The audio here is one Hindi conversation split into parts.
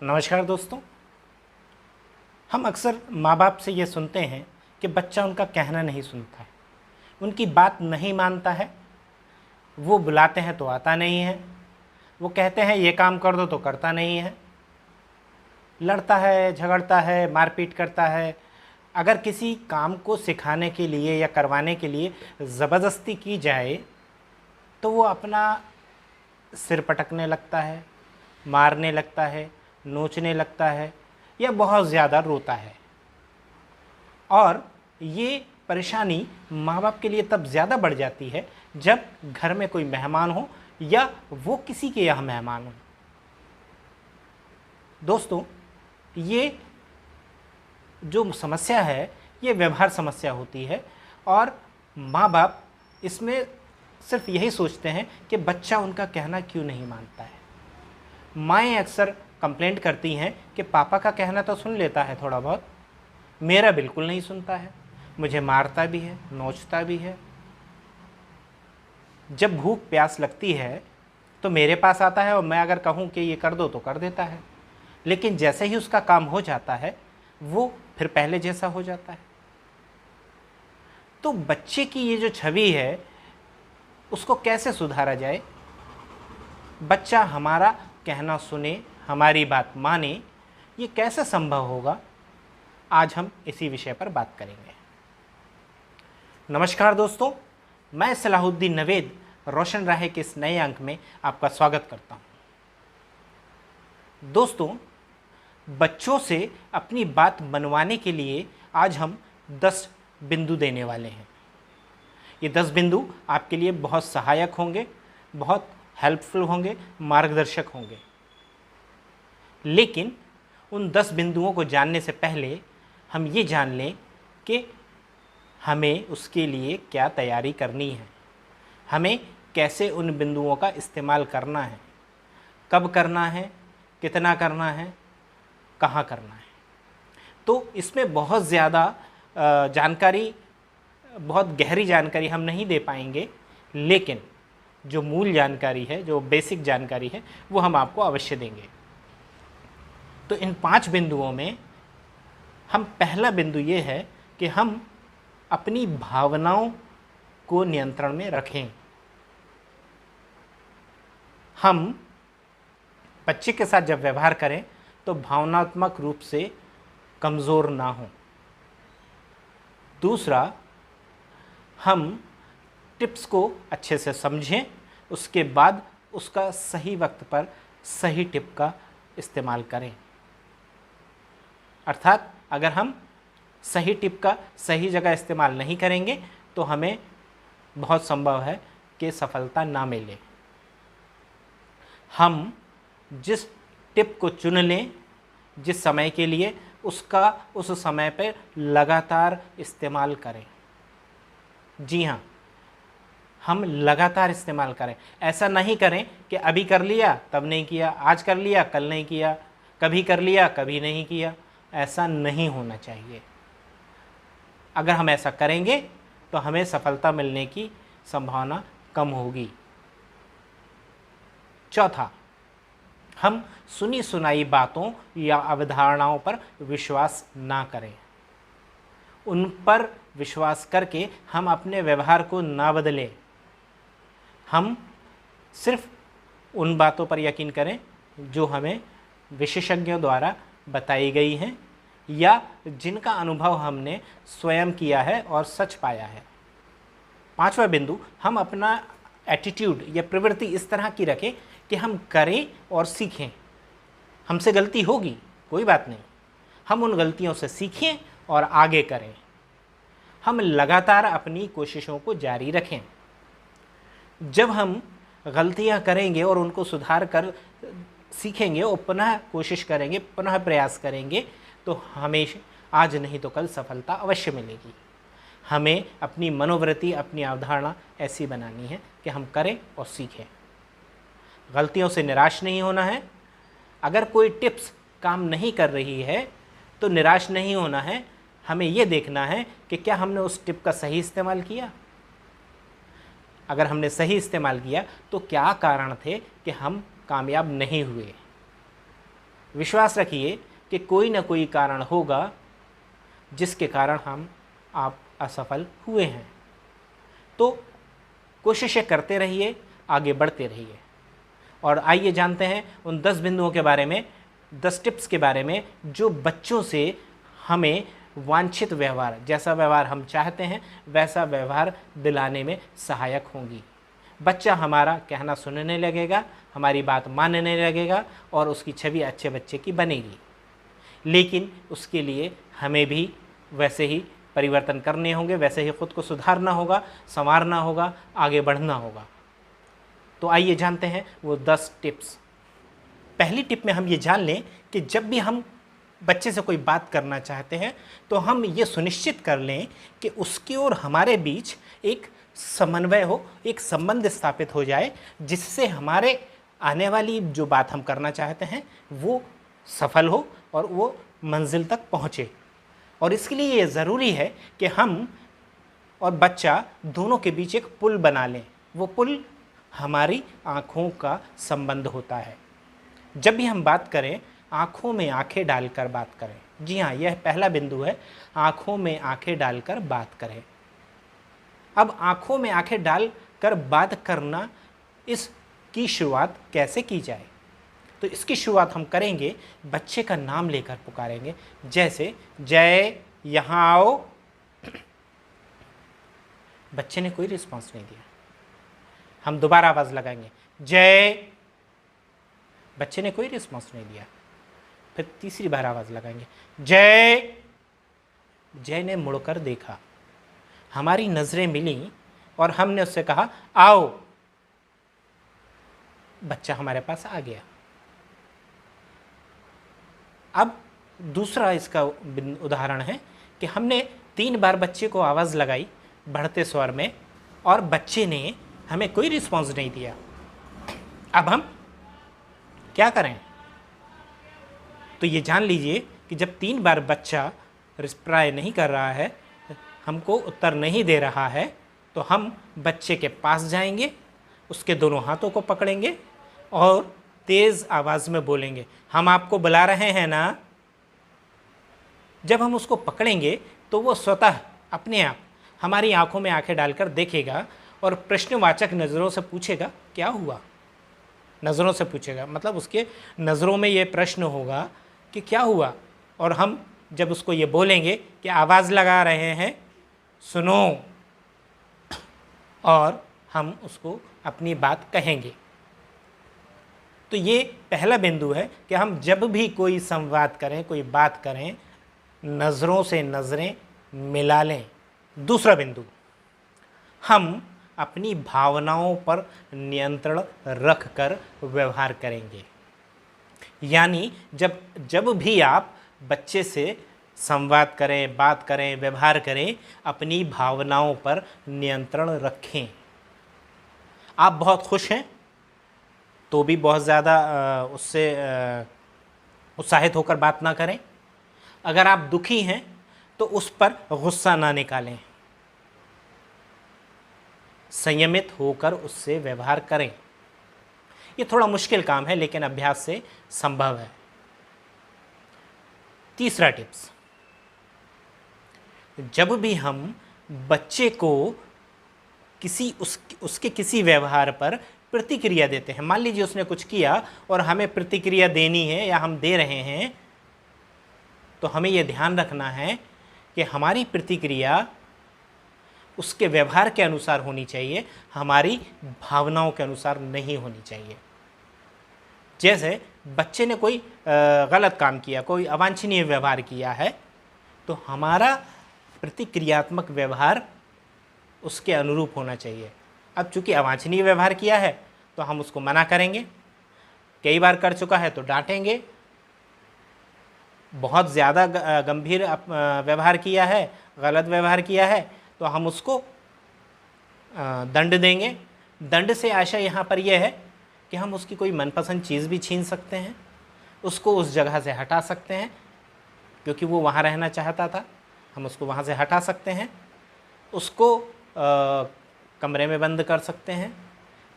नमस्कार दोस्तों। हम अक्सर माँ बाप से ये सुनते हैं कि बच्चा उनका कहना नहीं सुनता है, उनकी बात नहीं मानता है। वो बुलाते हैं तो आता नहीं है, वो कहते हैं ये काम कर दो तो करता नहीं है, लड़ता है, झगड़ता है, मारपीट करता है। अगर किसी काम को सिखाने के लिए या करवाने के लिए ज़बरदस्ती की जाए तो वो अपना सिर पटकने लगता है, मारने लगता है, नोचने लगता है या बहुत ज़्यादा रोता है। और ये परेशानी माँ बाप के लिए तब ज़्यादा बढ़ जाती है जब घर में कोई मेहमान हो या वो किसी के यहाँ मेहमान हो। दोस्तों, ये जो समस्या है ये व्यवहार समस्या होती है और माँ बाप इसमें सिर्फ यही सोचते हैं कि बच्चा उनका कहना क्यों नहीं मानता है। माएँ अक्सर कंप्लेंट करती हैं कि पापा का कहना तो सुन लेता है थोड़ा बहुत, मेरा बिल्कुल नहीं सुनता है, मुझे मारता भी है, नोचता भी है। जब भूख प्यास लगती है तो मेरे पास आता है और मैं अगर कहूँ कि ये कर दो तो कर देता है, लेकिन जैसे ही उसका काम हो जाता है वो फिर पहले जैसा हो जाता है। तो बच्चे की ये जो छवि है उसको कैसे सुधारा जाए, बच्चा हमारा कहना सुने, हमारी बात माने, ये कैसे संभव होगा, आज हम इसी विषय पर बात करेंगे। नमस्कार दोस्तों, मैं सलाहुद्दीन नवेद रोशन राहे के इस नए अंक में आपका स्वागत करता हूं। दोस्तों, बच्चों से अपनी बात मनवाने के लिए आज हम 10 बिंदु देने वाले हैं। ये 10 बिंदु आपके लिए बहुत सहायक होंगे, बहुत हेल्पफुल होंगे, मार्गदर्शक होंगे। लेकिन उन 10 बिंदुओं को जानने से पहले हम ये जान लें कि हमें उसके लिए क्या तैयारी करनी है, हमें कैसे उन बिंदुओं का इस्तेमाल करना है, कब करना है, कितना करना है, कहाँ करना है। तो इसमें बहुत ज़्यादा जानकारी, बहुत गहरी जानकारी हम नहीं दे पाएंगे, लेकिन जो मूल जानकारी है, जो बेसिक जानकारी है, वो हम आपको अवश्य देंगे। तो इन 5 बिंदुओं में हम पहला बिंदु ये है कि हम अपनी भावनाओं को नियंत्रण में रखें। हम बच्चे के साथ जब व्यवहार करें तो भावनात्मक रूप से कमज़ोर ना हों। दूसरा, हम टिप्स को अच्छे से समझें, उसके बाद उसका सही वक्त पर सही टिप का इस्तेमाल करें। अर्थात अगर हम सही टिप का सही जगह इस्तेमाल नहीं करेंगे तो हमें बहुत संभव है कि सफलता ना मिले। हम जिस टिप को चुन लें जिस समय के लिए, उसका उस समय पर लगातार इस्तेमाल करें। जी हाँ, हम लगातार इस्तेमाल करें। ऐसा नहीं करें कि अभी कर लिया तब नहीं किया, आज कर लिया कल नहीं किया, कभी कर लिया कभी नहीं किया। ऐसा नहीं होना चाहिए। अगर हम ऐसा करेंगे तो हमें सफलता मिलने की संभावना कम होगी। चौथा, हम सुनी सुनाई बातों या अवधारणाओं पर विश्वास ना करें। उन पर विश्वास करके हम अपने व्यवहार को ना बदलें। हम सिर्फ उन बातों पर यकीन करें जो हमें विशेषज्ञों द्वारा बताई गई हैं या जिनका अनुभव हमने स्वयं किया है और सच पाया है। 5वां बिंदु, हम अपना एटीट्यूड या प्रवृत्ति इस तरह की रखें कि हम करें और सीखें। हमसे गलती होगी, कोई बात नहीं, हम उन गलतियों से सीखें और आगे करें। हम लगातार अपनी कोशिशों को जारी रखें। जब हम गलतियां करेंगे और उनको सुधार कर सीखेंगे और पुनः कोशिश करेंगे, पुनः प्रयास करेंगे, तो हमें आज नहीं तो कल सफलता अवश्य मिलेगी। हमें अपनी मनोवृत्ति, अपनी अवधारणा ऐसी बनानी है कि हम करें और सीखें। गलतियों से निराश नहीं होना है। अगर कोई टिप्स काम नहीं कर रही है तो निराश नहीं होना है। हमें ये देखना है कि क्या हमने उस टिप का सही इस्तेमाल किया। अगर हमने सही इस्तेमाल किया तो क्या कारण थे कि हम कामयाब नहीं हुए। विश्वास रखिए कि कोई ना कोई कारण होगा जिसके कारण आप असफल हुए हैं। तो कोशिशें करते रहिए, आगे बढ़ते रहिए। और आइए जानते हैं उन 10 बिंदुओं के बारे में, 10 टिप्स के बारे में जो बच्चों से हमें वांछित व्यवहार, जैसा व्यवहार हम चाहते हैं वैसा व्यवहार दिलाने में सहायक होंगी। बच्चा हमारा कहना सुनने लगेगा, हमारी बात मानने लगेगा और उसकी छवि अच्छे बच्चे की बनेगी। लेकिन उसके लिए हमें भी वैसे ही परिवर्तन करने होंगे, वैसे ही खुद को सुधारना होगा, संवारना होगा, आगे बढ़ना होगा। तो आइए जानते हैं वो 10 टिप्स। पहली टिप में हम ये जान लें कि जब भी हम बच्चे से कोई बात करना चाहते हैं तो हम ये सुनिश्चित कर लें कि उसकी और हमारे बीच एक समन्वय हो, एक संबंध स्थापित हो जाए, जिससे हमारे आने वाली जो बात हम करना चाहते हैं वो सफल हो और वो मंजिल तक पहुँचे। और इसके लिए ये ज़रूरी है कि हम और बच्चा दोनों के बीच एक पुल बना लें। वो पुल हमारी आँखों का संबंध होता है। जब भी हम बात करें, आँखों में आँखें डालकर बात करें। जी हाँ, यह पहला बिंदु है, आँखों में आँखें डालकर बात करें। अब आँखों में आँखें डालकर बात करना, इसकी शुरुआत कैसे की जाए? तो इसकी शुरुआत हम करेंगे, बच्चे का नाम लेकर पुकारेंगे। जैसे जय, यहाँ आओ। बच्चे ने कोई रिस्पॉन्स नहीं दिया। हम दोबारा आवाज़ लगाएंगे, जय। बच्चे ने कोई रिस्पॉन्स नहीं दिया। फिर तीसरी बार आवाज़ लगाएंगे, जय। जय ने मुड़कर देखा, हमारी नज़रें मिली और हमने उससे कहा आओ। बच्चा हमारे पास आ गया। अब दूसरा इसका उदाहरण है कि हमने 3 बार बच्चे को आवाज़ लगाई बढ़ते स्वर में और बच्चे ने हमें कोई रिस्पॉन्स नहीं दिया। अब हम क्या करें? तो ये जान लीजिए कि जब 3 बार बच्चा रिप्लाई नहीं कर रहा है, हमको उत्तर नहीं दे रहा है, तो हम बच्चे के पास जाएंगे, उसके दोनों हाथों को पकड़ेंगे और तेज़ आवाज़ में बोलेंगे, हम आपको बुला रहे हैं ना। जब हम उसको पकड़ेंगे तो वो स्वतः अपने आप हमारी आंखों में आंखें डालकर देखेगा और प्रश्नवाचक नज़रों से पूछेगा क्या हुआ। नज़रों से पूछेगा मतलब उसके नज़रों में ये प्रश्न होगा कि क्या हुआ। और हम जब उसको ये बोलेंगे कि आवाज़ लगा रहे हैं, सुनो, और हम उसको अपनी बात कहेंगे। तो ये पहला बिंदु है कि हम जब भी कोई संवाद करें, कोई बात करें, नज़रों से नज़रें मिला लें। दूसरा बिंदु, हम अपनी भावनाओं पर नियंत्रण रख कर व्यवहार करेंगे। यानी जब भी आप बच्चे से संवाद करें, बात करें, व्यवहार करें, अपनी भावनाओं पर नियंत्रण रखें। आप बहुत खुश हैं तो भी बहुत ज़्यादा उससे उत्साहित होकर बात ना करें। अगर आप दुखी हैं तो उस पर गुस्सा ना निकालें। संयमित होकर उससे व्यवहार करें। ये थोड़ा मुश्किल काम है लेकिन अभ्यास से संभव है। तीसरा टिप्स, जब भी हम बच्चे को उसके किसी व्यवहार पर प्रतिक्रिया देते हैं, मान लीजिए उसने कुछ किया और हमें प्रतिक्रिया देनी है या हम दे रहे हैं, तो हमें यह ध्यान रखना है कि हमारी प्रतिक्रिया उसके व्यवहार के अनुसार होनी चाहिए, हमारी भावनाओं के अनुसार नहीं होनी चाहिए। जैसे बच्चे ने कोई गलत काम किया, कोई अवांछनीय व्यवहार किया है, तो हमारा प्रतिक्रियात्मक व्यवहार उसके अनुरूप होना चाहिए। अब चूंकि अवांछनीय व्यवहार किया है तो हम उसको मना करेंगे, कई बार कर चुका है तो डांटेंगे, बहुत ज़्यादा गंभीर व्यवहार किया है, गलत व्यवहार किया है तो हम उसको दंड देंगे। दंड से आशा यहाँ पर यह है कि हम उसकी कोई मनपसंद चीज़ भी छीन सकते हैं, उसको उस जगह से हटा सकते हैं, क्योंकि वो वहाँ रहना चाहता था, हम उसको वहाँ से हटा सकते हैं, उसको कमरे में बंद कर सकते हैं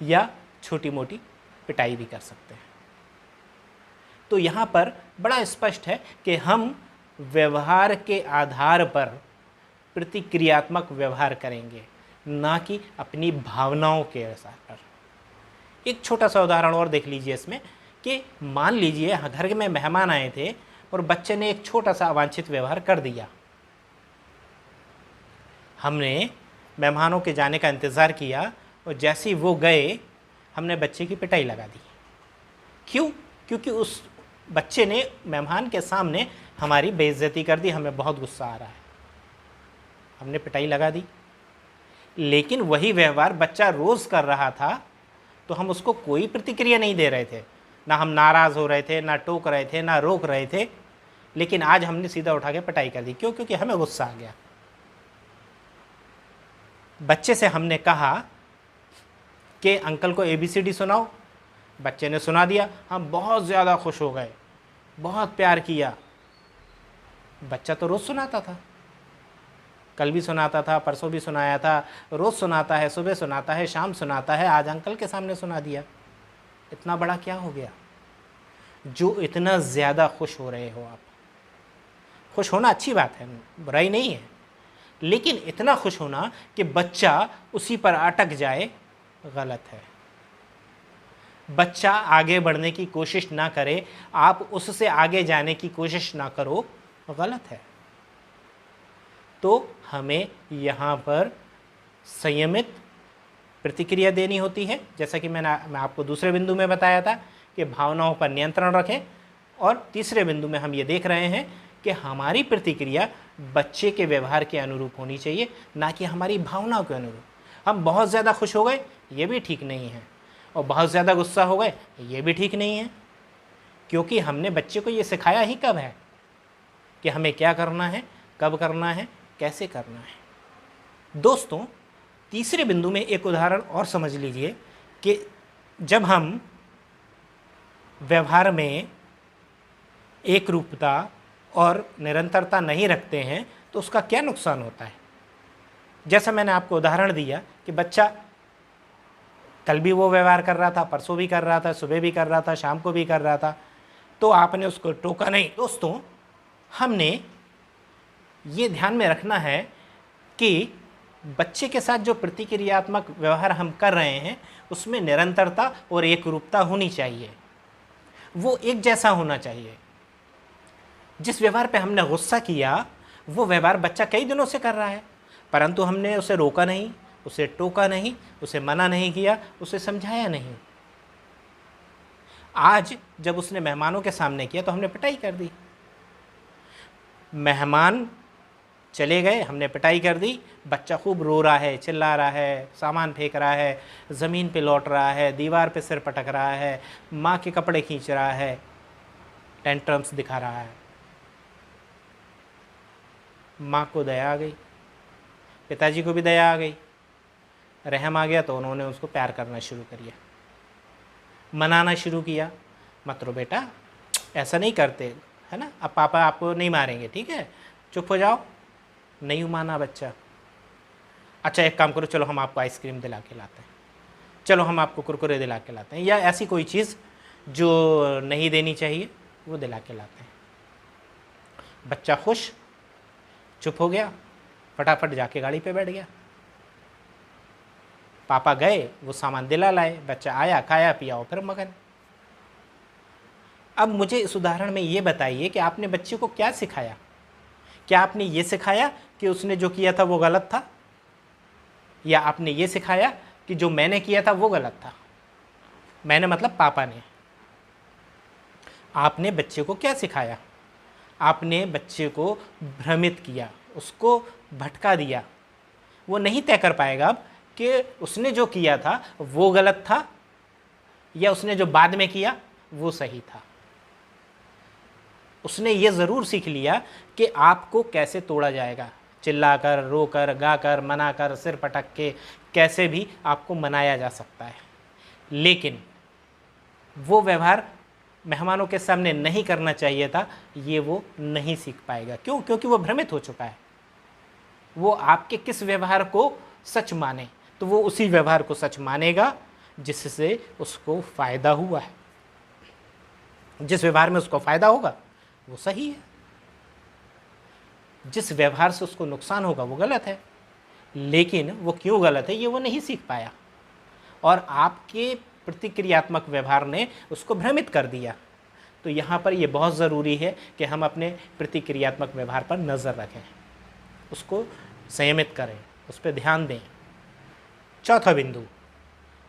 या छोटी मोटी पिटाई भी कर सकते हैं। तो यहाँ पर बड़ा स्पष्ट है कि हम व्यवहार के आधार पर प्रतिक्रियात्मक व्यवहार करेंगे, ना कि अपनी भावनाओं के आधार पर। एक छोटा सा उदाहरण और देख लीजिए इसमें कि मान लीजिए घर में मेहमान आए थे और बच्चे ने एक छोटा सा अवांछित व्यवहार कर दिया। हमने मेहमानों के जाने का इंतज़ार किया और जैसे ही वो गए हमने बच्चे की पिटाई लगा दी। क्यों? क्योंकि उस बच्चे ने मेहमान के सामने हमारी बेइज्जती कर दी, हमें बहुत गुस्सा आ रहा है, हमने पिटाई लगा दी। लेकिन वही व्यवहार बच्चा रोज़ कर रहा था तो हम उसको कोई प्रतिक्रिया नहीं दे रहे थे, ना हम नाराज़ हो रहे थे, ना टोक रहे थे, ना रोक रहे थे। लेकिन आज हमने सीधा उठा के पिटाई कर दी। क्यों? क्योंकि हमें गुस्सा आ गया। बच्चे से हमने कहा कि अंकल को ABCD सुनाओ, बच्चे ने सुना दिया, हम बहुत ज़्यादा खुश हो गए, बहुत प्यार किया। बच्चा तो रोज़ सुनाता था, कल भी सुनाता था, परसों भी सुनाया था, रोज़ सुनाता है, सुबह सुनाता है, शाम सुनाता है, आज अंकल के सामने सुना दिया। इतना बड़ा क्या हो गया जो इतना ज़्यादा खुश हो रहे हो आप? खुश होना अच्छी बात है, बुराई नहीं है, लेकिन इतना खुश होना कि बच्चा उसी पर अटक जाए, गलत है। बच्चा आगे बढ़ने की कोशिश ना करे, आप उससे आगे जाने की कोशिश ना करो, गलत है। तो हमें यहाँ पर संयमित प्रतिक्रिया देनी होती है, जैसा कि मैं आपको दूसरे बिंदु में बताया था कि भावनाओं पर नियंत्रण रखें। और तीसरे बिंदु में हम ये देख रहे हैं कि हमारी प्रतिक्रिया बच्चे के व्यवहार के अनुरूप होनी चाहिए, ना कि हमारी भावनाओं के अनुरूप। हम बहुत ज़्यादा खुश हो गए, ये भी ठीक नहीं है, और बहुत ज़्यादा गुस्सा हो गए, ये भी ठीक नहीं है, क्योंकि हमने बच्चे को ये सिखाया ही कब है कि हमें क्या करना है, कब करना है, कैसे करना है। दोस्तों, तीसरे बिंदु में एक उदाहरण और समझ लीजिए कि जब हम व्यवहार में एक रूपता और निरंतरता नहीं रखते हैं तो उसका क्या नुकसान होता है। जैसा मैंने आपको उदाहरण दिया कि बच्चा कल भी वो व्यवहार कर रहा था, परसों भी कर रहा था, सुबह भी कर रहा था, शाम को भी कर रहा था, तो आपने उसको टोका नहीं। दोस्तों, हमने ये ध्यान में रखना है कि बच्चे के साथ जो प्रतिक्रियात्मक व्यवहार हम कर रहे हैं उसमें निरंतरता और एकरूपता होनी चाहिए, वो एक जैसा होना चाहिए। जिस व्यवहार पे हमने गुस्सा किया वो व्यवहार बच्चा कई दिनों से कर रहा है, परंतु हमने उसे रोका नहीं, उसे टोका नहीं, उसे मना नहीं किया, उसे समझाया नहीं। आज जब उसने मेहमानों के सामने किया तो हमने पिटाई कर दी। मेहमान चले गए, हमने पिटाई कर दी, बच्चा खूब रो रहा है, चिल्ला रहा है, सामान फेंक रहा है, ज़मीन पे लौट रहा है, दीवार पे सिर पटक रहा है, माँ के कपड़े खींच रहा है, टेंट्रम्स दिखा रहा है। माँ को दया आ गई, पिताजी को भी दया आ गई, रहम आ गया, तो उन्होंने उसको प्यार करना शुरू कर दिया, मनाना शुरू किया, मत रो बेटा, ऐसा नहीं करते, है ना, अब पापा आपको नहीं मारेंगे, ठीक है, चुप हो जाओ। नहीं माना बच्चा। अच्छा एक काम करो, चलो हम आपको आइसक्रीम दिला के लाते हैं, चलो हम आपको कुरकुरे दिला के लाते हैं, या ऐसी कोई चीज़ जो नहीं देनी चाहिए वो दिला के लाते हैं। बच्चा खुश, चुप हो गया, फटाफट जाके गाड़ी पे बैठ गया। पापा गए, वो सामान दिला लाए, बच्चा आया, खाया पिया और फिर मगन। अब मुझे इस उदाहरण में ये बताइए कि आपने बच्चे को क्या सिखाया। क्या आपने ये सिखाया कि उसने जो किया था वो गलत था, या आपने ये सिखाया कि जो मैंने किया था वो गलत था। मैंने मतलब पापा ने। आपने बच्चे को क्या सिखाया? आपने बच्चे को भ्रमित किया, उसको भटका दिया। वो नहीं तय कर पाएगा अब कि उसने जो किया था वो गलत था या उसने जो बाद में किया वो सही था। उसने ये ज़रूर सीख लिया कि आपको कैसे तोड़ा जाएगा, चिल्लाकर, रोकर, गाकर, मनाकर, सिर पटक के, कैसे भी आपको मनाया जा सकता है। लेकिन वो व्यवहार मेहमानों के सामने नहीं करना चाहिए था, ये वो नहीं सीख पाएगा। क्यों? क्योंकि वो भ्रमित हो चुका है। वो आपके किस व्यवहार को सच माने तो वो उसी व्यवहार को सच मानेगा जिससे उसको फ़ायदा हुआ है। जिस व्यवहार में उसको फ़ायदा होगा वो सही है, जिस व्यवहार से उसको नुकसान होगा वो गलत है। लेकिन वो क्यों गलत है ये वो नहीं सीख पाया, और आपके प्रतिक्रियात्मक व्यवहार ने उसको भ्रमित कर दिया। तो यहाँ पर ये बहुत ज़रूरी है कि हम अपने प्रतिक्रियात्मक व्यवहार पर नज़र रखें, उसको संयमित करें, उस पर ध्यान दें। चौथा बिंदु,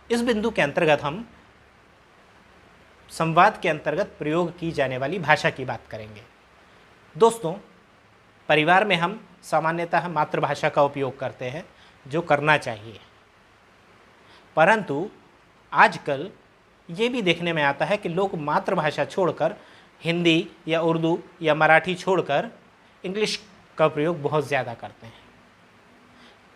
इस बिंदु के अंतर्गत हम संवाद के अंतर्गत प्रयोग की जाने वाली भाषा की बात करेंगे। दोस्तों, परिवार में हम सामान्यतः मातृभाषा का उपयोग करते हैं, जो करना चाहिए, परंतु आजकल ये भी देखने में आता है कि लोग मातृभाषा छोड़कर हिंदी या उर्दू या मराठी छोड़कर इंग्लिश का प्रयोग बहुत ज़्यादा करते हैं,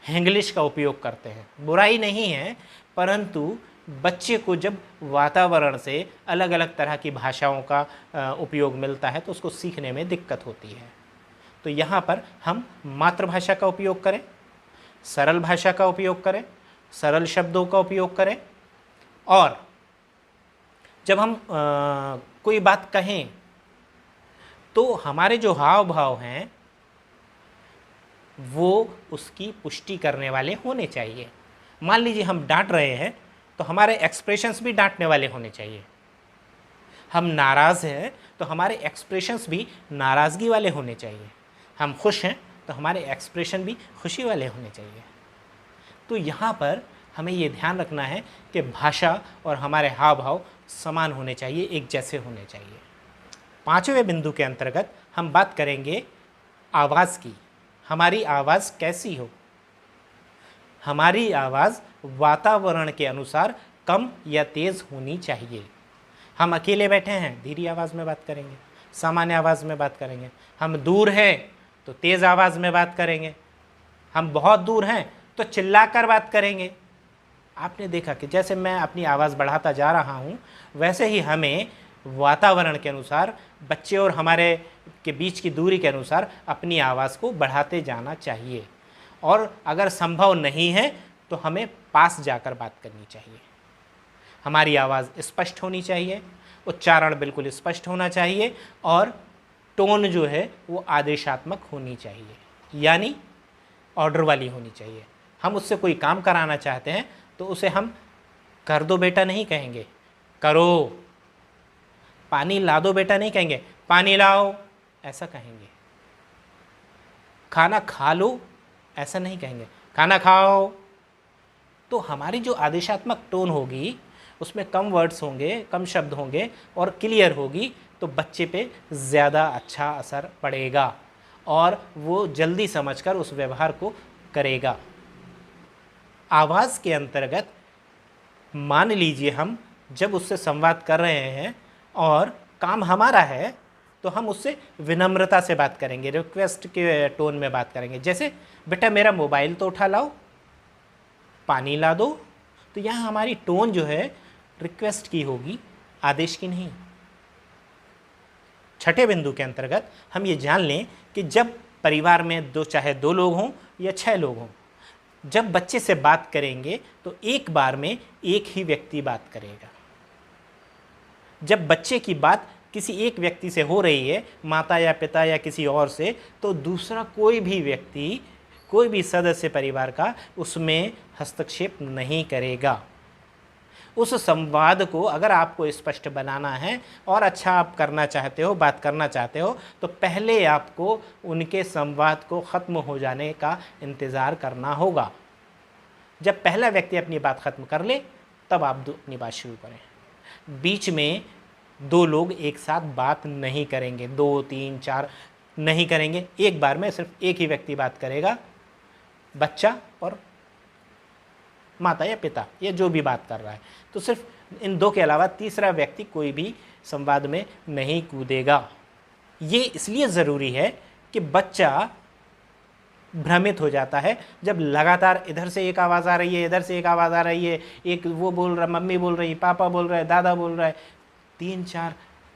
इंग्लिश का उपयोग करते हैं। बुराई नहीं है, परंतु बच्चे को जब वातावरण से अलग अलग तरह की भाषाओं का उपयोग मिलता है तो उसको सीखने में दिक्कत होती है। तो यहाँ पर हम मातृभाषा का उपयोग करें, सरल भाषा का उपयोग करें, सरल शब्दों का उपयोग करें, और जब हम कोई बात कहें तो हमारे जो हाव भाव हैं वो उसकी पुष्टि करने वाले होने चाहिए। मान लीजिए हम डांट रहे हैं तो हमारे एक्सप्रेशंस भी डांटने वाले होने चाहिए। हम नाराज़ हैं तो हमारे एक्सप्रेशंस भी नाराज़गी वाले होने चाहिए। हम खुश हैं तो हमारे एक्सप्रेशन भी खुशी वाले होने चाहिए। तो यहाँ पर हमें ये ध्यान रखना है कि भाषा और हमारे हाव भाव समान होने चाहिए, एक जैसे होने चाहिए। पांचवें बिंदु के अंतर्गत हम बात करेंगे आवाज़ की। हमारी आवाज़ कैसी हो? हमारी आवाज़ वातावरण के अनुसार कम या तेज़ होनी चाहिए। हम अकेले बैठे हैं, धीमी आवाज़ में बात करेंगे, सामान्य आवाज़ में बात करेंगे। हम दूर हैं तो तेज़ आवाज़ में बात करेंगे, हम बहुत दूर हैं तो चिल्लाकर बात करेंगे। आपने देखा कि जैसे मैं अपनी आवाज़ बढ़ाता जा रहा हूँ, वैसे ही हमें वातावरण के अनुसार, बच्चे और हमारे के बीच की दूरी के अनुसार अपनी आवाज़ को बढ़ाते जाना चाहिए। और अगर संभव नहीं है तो हमें पास जाकर बात करनी चाहिए। हमारी आवाज़ स्पष्ट होनी चाहिए, उच्चारण बिल्कुल स्पष्ट होना चाहिए, और टोन जो है वो आदेशात्मक होनी चाहिए, यानी ऑर्डर वाली होनी चाहिए। हम उससे कोई काम कराना चाहते हैं तो उसे हम कर दो बेटा नहीं कहेंगे, करो। पानी ला दो बेटा नहीं कहेंगे, पानी लाओ, ऐसा कहेंगे। खाना खा लो, ऐसा नहीं कहेंगे, खाना खाओ। तो हमारी जो आदेशात्मक टोन होगी उसमें कम वर्ड्स होंगे, कम शब्द होंगे और क्लियर होगी, तो बच्चे पे ज़्यादा अच्छा असर पड़ेगा और वो जल्दी समझकर उस व्यवहार को करेगा। आवाज़ के अंतर्गत मान लीजिए हम जब उससे संवाद कर रहे हैं और काम हमारा है तो हम उससे विनम्रता से बात करेंगे, रिक्वेस्ट के टोन में बात करेंगे। जैसे बेटा मेरा मोबाइल तो उठा लाओ, पानी ला दो। तो यहाँ हमारी टोन जो है रिक्वेस्ट की होगी, आदेश की नहीं। छठे बिंदु के अंतर्गत हम ये जान लें कि जब परिवार में चाहे दो लोग हों या 6 लोग हों, जब बच्चे से बात करेंगे तो एक बार में एक ही व्यक्ति बात करेगा। जब बच्चे की बात किसी एक व्यक्ति से हो रही है, माता या पिता या किसी और से, तो दूसरा कोई भी व्यक्ति, कोई भी सदस्य परिवार का उसमें हस्तक्षेप नहीं करेगा। उस संवाद को अगर आपको स्पष्ट बनाना है और अच्छा आप करना चाहते हो, बात करना चाहते हो, तो पहले आपको उनके संवाद को ख़त्म हो जाने का इंतज़ार करना होगा। जब पहला व्यक्ति अपनी बात ख़त्म कर ले तब आप अपनी बात शुरू करें। बीच में 2 लोग एक साथ बात नहीं करेंगे, 2, 3, 4 नहीं करेंगे। एक बार में सिर्फ एक ही व्यक्ति बात करेगा, बच्चा और माता या पिता, या जो भी बात कर रहा है। तो सिर्फ इन 2 के अलावा तीसरा व्यक्ति कोई भी संवाद में नहीं कूदेगा। ये इसलिए ज़रूरी है कि बच्चा भ्रमित हो जाता है जब लगातार इधर से एक आवाज़ आ रही है, इधर से एक आवाज़ आ रही है, एक वो बोल रहा, मम्मी बोल रही, पापा बोल रहा है, दादा बोल रहा है,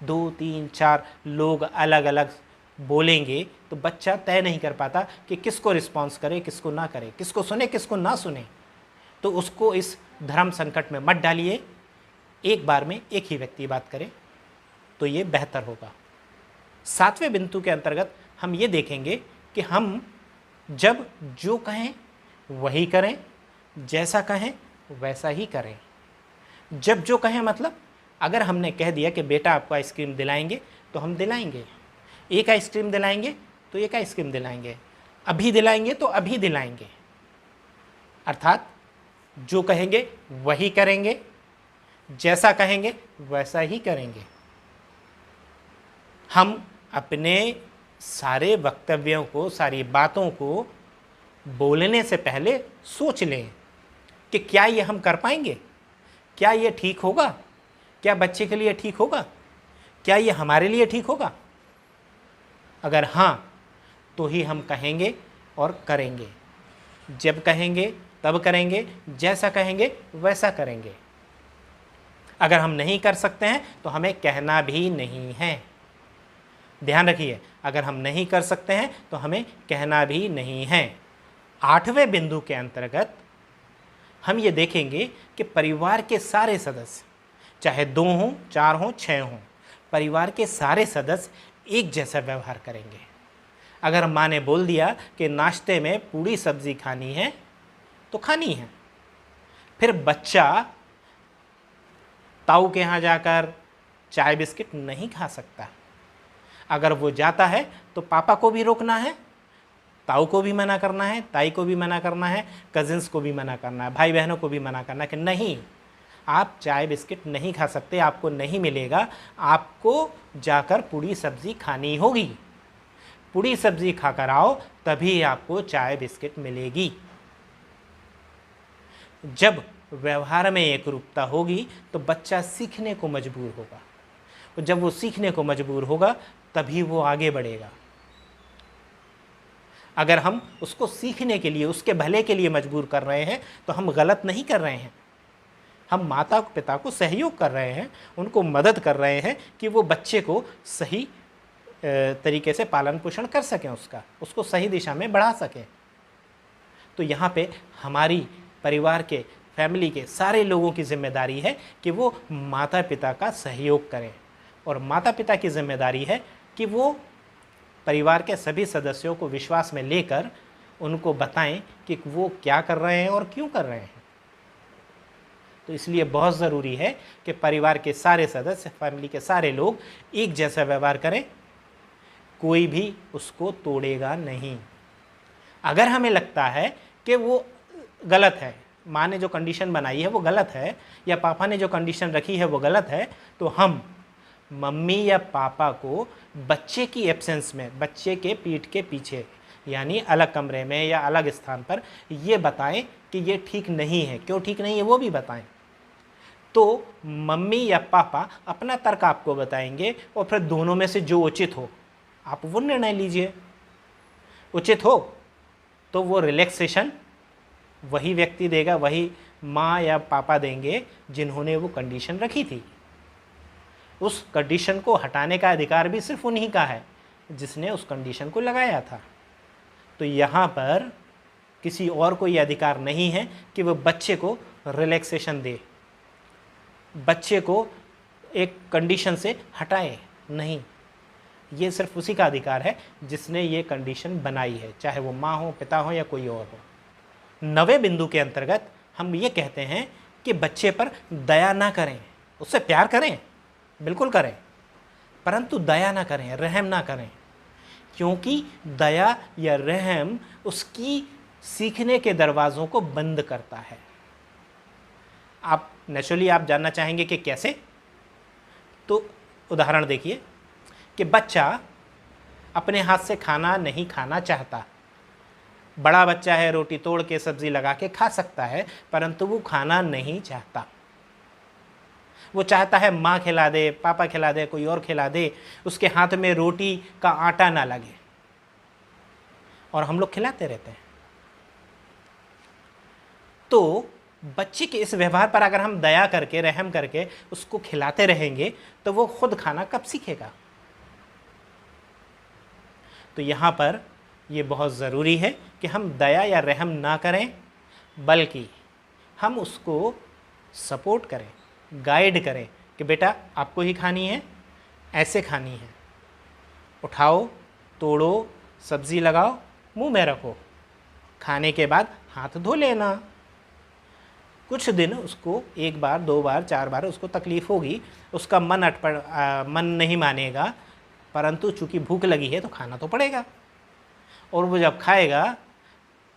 2-3-4 लोग अलग अलग बोलेंगे, तो बच्चा तय नहीं कर पाता कि किसको रिस्पॉन्स करे, किसको ना करे, किसको सुने, किसको ना सुने। तो उसको इस धर्म संकट में मत डालिए। एक बार में एक ही व्यक्ति बात करे, तो ये बेहतर होगा। 7वें बिंदु के अंतर्गत हम ये देखेंगे कि हम जब जो कहें वही करें, जैसा कहें वैसा ही करें। जब जो कहें मतलब अगर हमने कह दिया कि बेटा आपको आइसक्रीम दिलाएंगे तो हम दिलाएंगे, एक आइसक्रीम दिलाएंगे तो एक आइसक्रीम दिलाएंगे, अभी दिलाएंगे तो अभी दिलाएंगे। अर्थात जो कहेंगे वही करेंगे, जैसा कहेंगे वैसा ही करेंगे। हम अपने सारे वक्तव्यों को, सारी बातों को बोलने से पहले सोच लें कि क्या ये हम कर पाएंगे, क्या ये ठीक होगा, क्या बच्चे के लिए ठीक होगा, क्या ये हमारे लिए ठीक होगा। अगर हाँ तो ही हम कहेंगे और करेंगे, जब कहेंगे तब करेंगे, जैसा कहेंगे वैसा करेंगे। अगर हम नहीं कर सकते हैं तो हमें कहना भी नहीं है। ध्यान रखिए, अगर हम नहीं कर सकते हैं तो हमें कहना भी नहीं है। 8वें बिंदु के अंतर्गत हम ये देखेंगे कि परिवार के सारे सदस्य, चाहे 2 हों, 4 हों, 6 हों, परिवार के सारे सदस्य एक जैसा व्यवहार करेंगे। अगर माँ ने बोल दिया कि नाश्ते में पूरी सब्जी खानी है तो खानी है, फिर बच्चा ताऊ के यहाँ जाकर चाय बिस्किट नहीं खा सकता। अगर वो जाता है तो पापा को भी रोकना है, ताऊ को भी मना करना है, ताई को भी मना करना है, कजिन्स को भी मना करना है, भाई बहनों को भी मना करना है कि नहीं, आप चाय बिस्किट नहीं खा सकते, आपको नहीं मिलेगा, आपको जाकर पूरी सब्जी खानी होगी। पूरी सब्जी खाकर आओ तभी आपको चाय बिस्किट मिलेगी। जब व्यवहार में एकरूपता होगी तो बच्चा सीखने को मजबूर होगा, और जब वो सीखने को मजबूर होगा तभी वो आगे बढ़ेगा। अगर हम उसको सीखने के लिए, उसके भले के लिए मजबूर कर रहे हैं तो हम गलत नहीं कर रहे हैं। हम माता पिता को सहयोग कर रहे हैं, उनको मदद कर रहे हैं कि वो बच्चे को सही तरीके से पालन पोषण कर सकें, उसको सही दिशा में बढ़ा सकें। तो यहाँ पे हमारी परिवार के, फैमिली के सारे लोगों की जिम्मेदारी है कि वो माता पिता का सहयोग करें, और माता पिता की जिम्मेदारी है कि वो परिवार के सभी सदस्यों को विश्वास में लेकर उनको बताएं कि वो क्या कर रहे हैं और क्यों कर रहे हैं। तो इसलिए बहुत ज़रूरी है कि परिवार के सारे सदस्य, फैमिली के सारे लोग एक जैसा व्यवहार करें, कोई भी उसको तोड़ेगा नहीं। अगर हमें लगता है कि वो गलत है, माँ ने जो कंडीशन बनाई है वो गलत है, या पापा ने जो कंडीशन रखी है वो गलत है, तो हम मम्मी या पापा को बच्चे की एब्सेंस में, बच्चे के पीठ के पीछे, यानी अलग कमरे में या अलग स्थान पर ये बताएं कि ये ठीक नहीं है, क्यों ठीक नहीं है वो भी बताएं। तो मम्मी या पापा अपना तर्क आपको बताएंगे, और फिर दोनों में से जो उचित हो आप वो निर्णय लीजिए। उचित हो तो वो रिलैक्सेशन वही व्यक्ति देगा, वही माँ या पापा देंगे जिन्होंने वो कंडीशन रखी थी। उस कंडीशन को हटाने का अधिकार भी सिर्फ उन्हीं का है जिसने उस कंडीशन को लगाया था। तो यहाँ पर किसी और को ये अधिकार नहीं है कि वो बच्चे को रिलैक्सेशन दे, बच्चे को एक कंडीशन से हटाए, नहीं। ये सिर्फ उसी का अधिकार है जिसने ये कंडीशन बनाई है, चाहे वो माँ हो, पिता हो या कोई और हो। 9वें बिंदु के अंतर्गत हम ये कहते हैं कि बच्चे पर दया ना करें, उससे प्यार करें, बिल्कुल करें, परंतु दया ना करें, रहम ना करें, क्योंकि दया या रहम उसकी सीखने के दरवाज़ों को बंद करता है। आप नेचुरली आप जानना चाहेंगे कि कैसे, तो उदाहरण देखिए कि बच्चा अपने हाथ से खाना नहीं खाना चाहता। बड़ा बच्चा है, रोटी तोड़ के सब्जी लगा के खा सकता है, परंतु वो खाना नहीं चाहता। वो चाहता है माँ खिला दे, पापा खिला दे, कोई और खिला दे, उसके हाथ में रोटी का आटा ना लगे, और हम लोग खिलाते रहते हैं। तो बच्चे के इस व्यवहार पर अगर हम दया करके, रहम करके उसको खिलाते रहेंगे तो वो खुद खाना कब सीखेगा। तो यहाँ पर ये बहुत ज़रूरी है कि हम दया या रहम ना करें, बल्कि हम उसको सपोर्ट करें, गाइड करें कि बेटा आपको ही खानी है, ऐसे खानी है। उठाओ, तोड़ो, सब्ज़ी लगाओ, मुंह में रखो, खाने के बाद हाथ धो लेना। कुछ दिन उसको 1 बार 2 बार 4 बार उसको तकलीफ़ होगी, उसका मन नहीं मानेगा, परंतु चूँकि भूख लगी है तो खाना तो पड़ेगा। और वो जब खाएगा,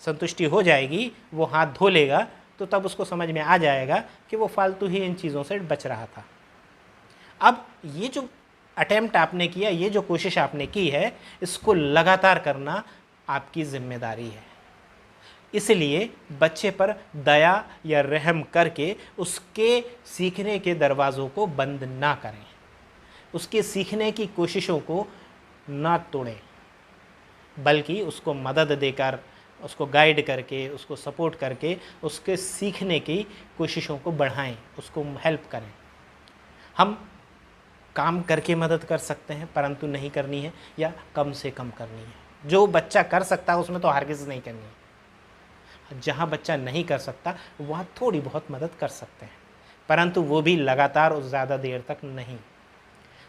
संतुष्टि हो जाएगी, वो हाथ धो लेगा, तो तब उसको समझ में आ जाएगा कि वो फालतू ही इन चीज़ों से बच रहा था। अब ये जो अटेम्प्ट आपने किया, ये जो कोशिश आपने की है, इसको लगातार करना आपकी जिम्मेदारी है। इसलिए बच्चे पर दया या रहम करके उसके सीखने के दरवाज़ों को बंद ना करें, उसके सीखने की कोशिशों को ना तोड़ें, बल्कि उसको मदद देकर, उसको गाइड करके, उसको सपोर्ट करके उसके सीखने की कोशिशों को बढ़ाएं, उसको हेल्प करें। हम काम करके मदद कर सकते हैं, परंतु नहीं करनी है या कम से कम करनी है। जो बच्चा कर सकता है उसमें तो हरगिज़ नहीं करनी है। जहाँ बच्चा नहीं कर सकता वहाँ थोड़ी बहुत मदद कर सकते हैं, परंतु वो भी लगातार और ज़्यादा देर तक नहीं।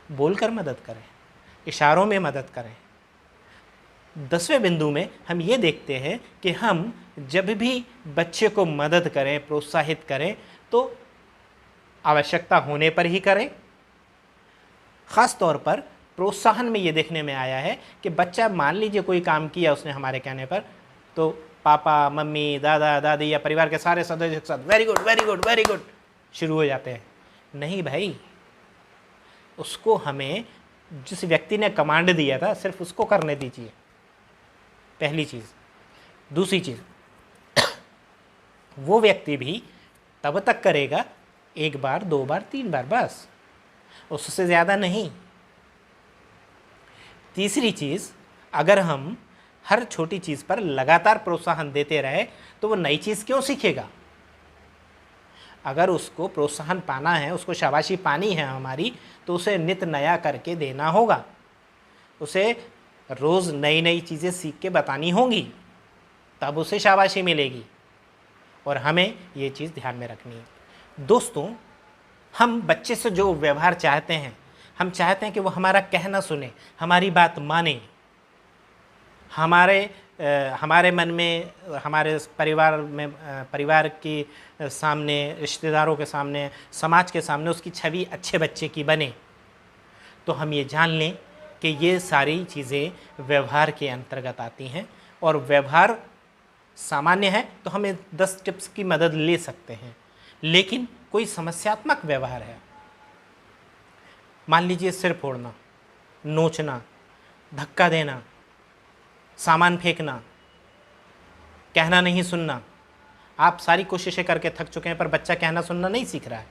बोलकर मदद करें, इशारों में मदद करें। 10वें बिंदु में हम ये देखते हैं कि हम जब भी बच्चे को मदद करें, प्रोत्साहित करें, तो आवश्यकता होने पर ही करें। ख़ास तौर पर प्रोत्साहन में ये देखने में आया है कि बच्चा, मान लीजिए कोई काम किया उसने हमारे कहने पर, तो पापा, मम्मी, दादा, दादी या परिवार के सारे सदस्य के साथ very good very good very good शुरू हो जाते हैं। नहीं भाई, उसको हमें जिस व्यक्ति ने कमांड दिया था सिर्फ उसको करने दीजिए, पहली चीज़। दूसरी चीज़, वो व्यक्ति भी तब तक करेगा 1 बार 2 बार 3 बार, बस, उससे ज़्यादा नहीं। तीसरी चीज़, अगर हम हर छोटी चीज़ पर लगातार प्रोत्साहन देते रहे तो वो नई चीज़ क्यों सीखेगा। अगर उसको प्रोत्साहन पाना है, उसको शाबाशी पानी है हमारी, तो उसे नित नया करके देना होगा, उसे रोज़ नई नई चीज़ें सीख के बतानी होंगी, तब उसे शाबाशी मिलेगी। और हमें ये चीज़ ध्यान में रखनी है। दोस्तों, हम बच्चे से जो व्यवहार चाहते हैं, हम चाहते हैं कि वो हमारा कहना सुने, हमारी बात माने, हमारे मन में, हमारे परिवार के सामने, रिश्तेदारों के सामने, समाज के सामने उसकी छवि अच्छे बच्चे की बने। तो हम ये जान लें कि ये सारी चीज़ें व्यवहार के अंतर्गत आती हैं, और व्यवहार सामान्य है तो हमें 10 टिप्स की मदद ले सकते हैं। लेकिन कोई समस्यात्मक व्यवहार है, मान लीजिए सिर फोड़ना, नोचना, धक्का देना, सामान फेंकना, कहना नहीं सुनना, आप सारी कोशिशें करके थक चुके हैं पर बच्चा कहना सुनना नहीं सीख रहा है,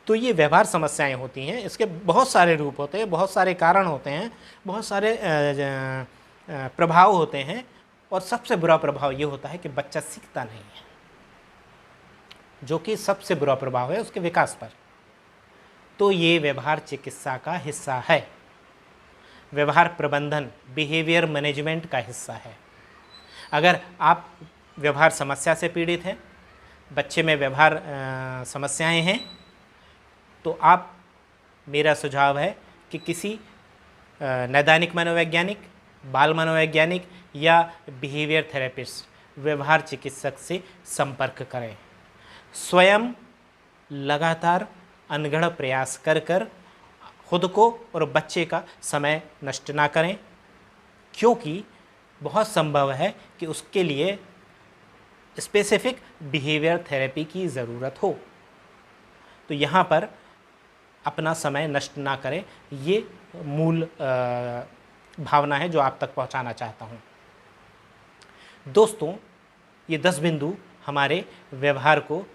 तो ये व्यवहार समस्याएं होती हैं। इसके बहुत सारे रूप होते हैं, बहुत सारे कारण होते हैं, बहुत सारे प्रभाव होते हैं, और सबसे बुरा प्रभाव ये होता है कि बच्चा सीखता नहीं है, जो कि सबसे बुरा प्रभाव है उसके विकास पर। तो ये व्यवहार चिकित्सा का हिस्सा है, व्यवहार प्रबंधन, बिहेवियर मैनेजमेंट का हिस्सा है। अगर आप व्यवहार समस्या से पीड़ित हैं, बच्चे में व्यवहार समस्याएं हैं, तो आप, मेरा सुझाव है कि किसी नैदानिक मनोवैज्ञानिक, बाल मनोवैज्ञानिक या बिहेवियर थेरेपिस्ट, व्यवहार चिकित्सक से संपर्क करें। स्वयं लगातार अनगढ़ प्रयास कर कर खुद को और बच्चे का समय नष्ट ना करें, क्योंकि बहुत संभव है कि उसके लिए स्पेसिफिक बिहेवियर थेरेपी की ज़रूरत हो। तो यहाँ पर अपना समय नष्ट ना करें, ये मूल भावना है जो आप तक पहुँचाना चाहता हूँ। दोस्तों, ये 10 बिंदु हमारे व्यवहार को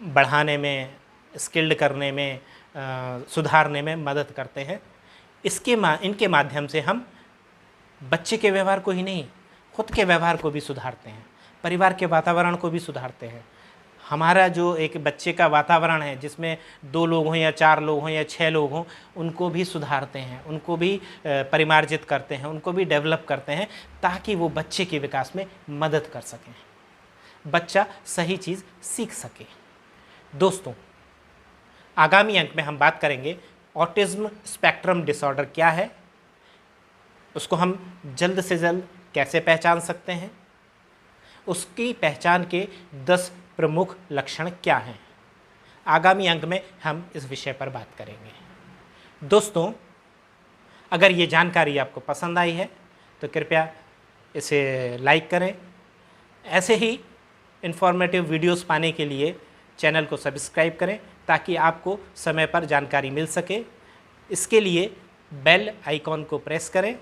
बढ़ाने में, स्किल्ड करने में, सुधारने में मदद करते हैं। इनके माध्यम से हम बच्चे के व्यवहार को ही नहीं, खुद के व्यवहार को भी सुधारते हैं, परिवार के वातावरण को भी सुधारते हैं। हमारा जो एक बच्चे का वातावरण है, जिसमें 2 लोग हों या 4 लोग हों या 6 लोग हों, उनको भी सुधारते हैं, उनको भी परिमार्जित करते हैं, उनको भी डेवलप करते हैं, ताकि वो बच्चे के विकास में मदद कर सकें, बच्चा सही चीज़ सीख सके। दोस्तों, आगामी अंक में हम बात करेंगे ऑटिज्म स्पेक्ट्रम डिसऑर्डर क्या है, उसको हम जल्द से जल्द कैसे पहचान सकते हैं, उसकी पहचान के 10 प्रमुख लक्षण क्या हैं। आगामी अंक में हम इस विषय पर बात करेंगे। दोस्तों, अगर ये जानकारी आपको पसंद आई है तो कृपया इसे लाइक करें। ऐसे ही इन्फॉर्मेटिव वीडियोस पाने के लिए चैनल को सब्सक्राइब करें ताकि आपको समय पर जानकारी मिल सके। इसके लिए बेल आइकॉन को प्रेस करें।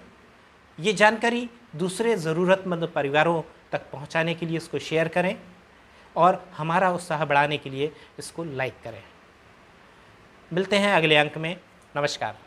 ये जानकारी दूसरे ज़रूरतमंद परिवारों तक पहुंचाने के लिए इसको शेयर करें और हमारा उत्साह बढ़ाने के लिए इसको लाइक करें। मिलते हैं अगले अंक में। नमस्कार।